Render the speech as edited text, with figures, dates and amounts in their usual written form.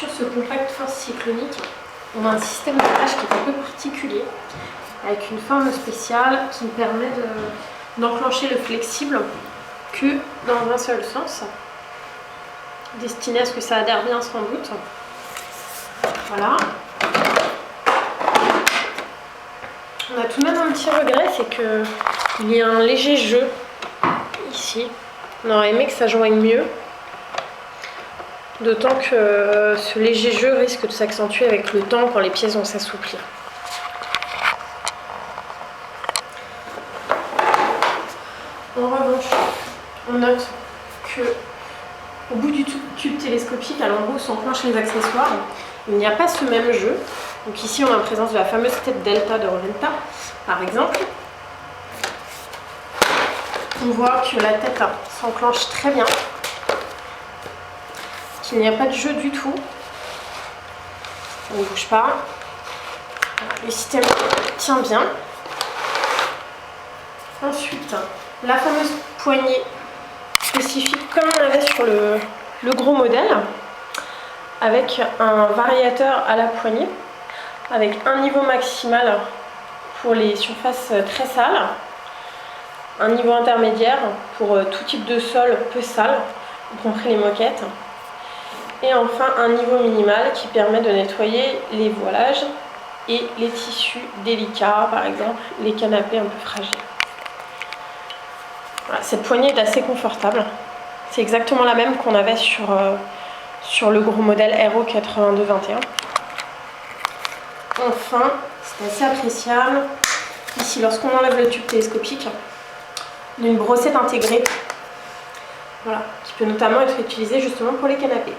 Sur ce compact force cyclonique, on a un système d'attache qui est un peu particulier, avec une forme spéciale qui me permet d'enclencher le flexible que dans un seul sens, destiné à ce que ça adhère bien sans doute. Voilà. On a tout de même un petit regret, c'est qu'il y a un léger jeu ici. On aurait aimé que ça joigne mieux. D'autant que ce léger jeu risque de s'accentuer avec le temps quand les pièces vont s'assouplir. En revanche, on note que au bout du tube télescopique, à l'endroit où s'enclenchent les accessoires, il n'y a pas ce même jeu. Donc ici, on a en présence de la fameuse tête delta de Rosetta, par exemple. On voit que la tête s'enclenche très bien, qu'il n'y a pas de jeu du tout. Ça ne bouge pas. Le système tient bien. Ensuite, la fameuse poignée spécifique comme on avait sur le gros modèle, avec un variateur à la poignée, avec un niveau maximal pour les surfaces très sales, un niveau intermédiaire pour tout type de sol peu sale, y compris les moquettes, et enfin un niveau minimal qui permet de nettoyer les voilages et les tissus délicats, par exemple les canapés un peu fragiles. Voilà, cette poignée est assez confortable. C'est exactement la même qu'on avait sur le gros modèle Aero 8221. Enfin, c'est assez appréciable, ici lorsqu'on enlève le tube télescopique, une brossette intégrée, voilà, qui peut notamment être utilisée justement pour les canapés.